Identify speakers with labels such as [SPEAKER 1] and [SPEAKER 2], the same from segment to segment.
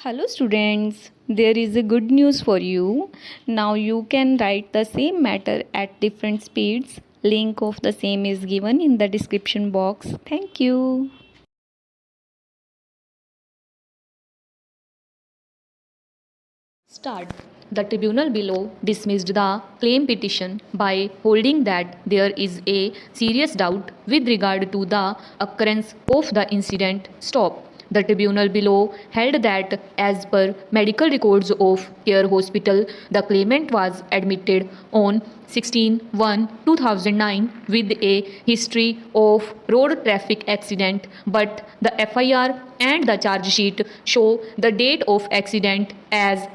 [SPEAKER 1] Hello students, there is a good news for you. Now you can write the same matter at different speeds. Link of the same is given in the description box. Thank you.
[SPEAKER 2] Start. The tribunal below dismissed the claim petition by holding that there is a serious doubt with regard to the occurrence of the incident. Stop. The tribunal below held that as per medical records of Care Hospital, the claimant was admitted on 16/1/2009 with a history of road traffic accident, but the FIR and the charge sheet show the date of accident as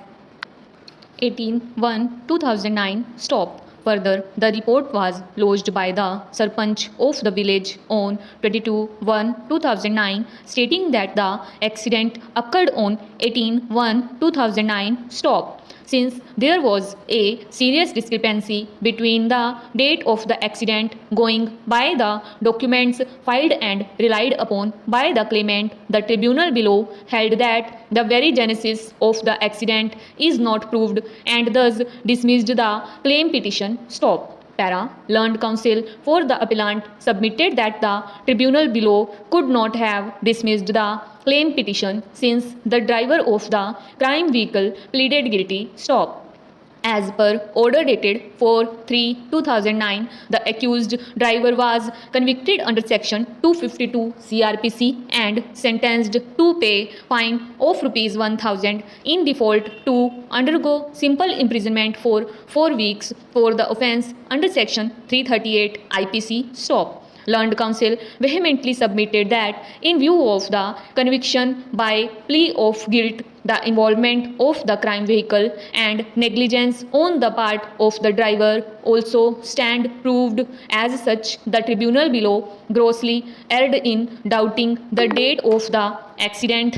[SPEAKER 2] 18/1/2009. Stop. Further, the report was lodged by the Sarpanch of the village on 22/1/2009, stating that the accident occurred on 18/1/2009. Stop. Since there was a serious discrepancy between the date of the accident going by the documents filed and relied upon by the claimant, the tribunal below held that the very genesis of the accident is not proved and thus dismissed the claim petition. Stop. Para. Learned counsel for the appellant submitted that the tribunal below could not have dismissed the claim petition since the driver of the crime vehicle pleaded guilty. Stop. As per order dated 4/3/2009, the accused driver was convicted under section 252 CRPC and sentenced to pay fine of ₹1,000 in default to undergo simple imprisonment for 4 weeks for the offence under section 338 IPC. Stop. Learned counsel vehemently submitted that in view of the conviction by plea of guilt, the involvement of the crime vehicle and negligence on the part of the driver also stand proved. As such, the tribunal below grossly erred in doubting the date of the accident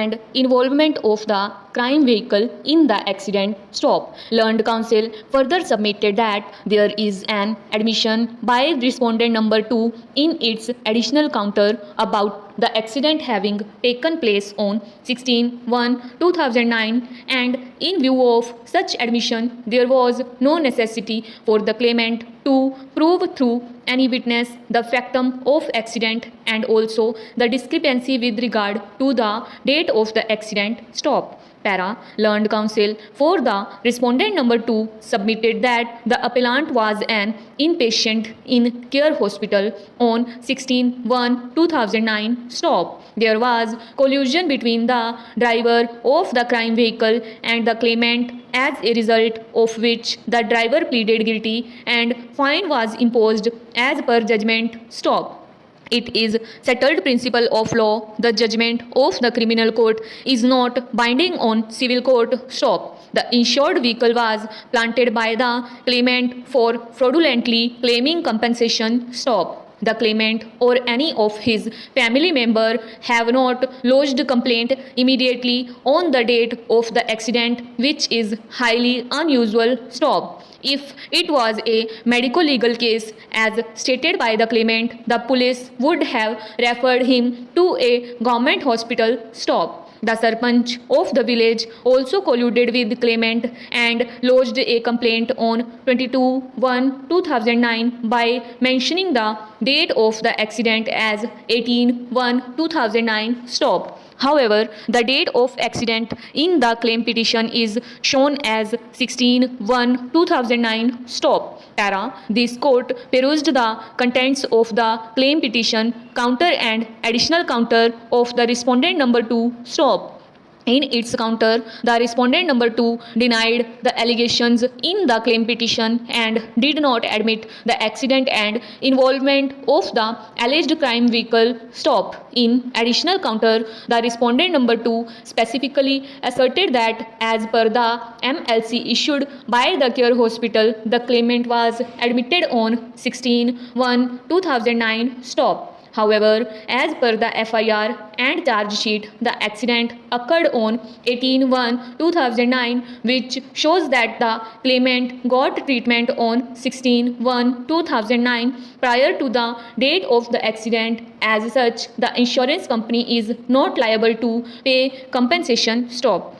[SPEAKER 2] and involvement of the crime vehicle in the accident. Stop. Learned counsel further submitted that there is an admission by respondent number 2 in its additional counter about the accident having taken place on 16/1/2009, and in view of such admission, there was no necessity for the claimant to prove through any witness the factum of accident and also the discrepancy with regard to the date of the accident. Stop. Para. Learned counsel for the respondent number 2 submitted that the appellant was an inpatient in Care Hospital on 16/1/2009. Stop. There was collusion between the driver of the crime vehicle and the claimant, as a result of which the driver pleaded guilty and fine was imposed as per judgment. Stop. It is settled principle of law. The judgment of the criminal court is not binding on civil court. Stop. The insured vehicle was planted by the claimant for fraudulently claiming compensation. Stop. The claimant or any of his family member have not lodged complaint immediately on the date of the accident, which is highly unusual. Stop. If it was a medico-legal case, as stated by the claimant, the police would have referred him to a government hospital. Stop. The Sarpanch of the village also colluded with the claimant and lodged a complaint on 22/1/2009 by mentioning the date of the accident as 18/1/2009. Stop. However, the date of accident in the claim petition is shown as 16/1/2009. Stop. Para. This court perused the contents of the claim petition, counter and additional counter of the respondent number 2. Stop. In its counter, the respondent number 2 denied the allegations in the claim petition and did not admit the accident and involvement of the alleged crime vehicle. Stop. In additional counter, the respondent number 2 specifically asserted that as per the MLC issued by the Care Hospital, the claimant was admitted on 16/1/2009. Stop. However, as per the FIR and charge sheet, the accident occurred on 18/1/2009, which shows that the claimant got treatment on 16/1/2009 prior to the date of the accident. As such, the insurance company is not liable to pay compensation. Stop.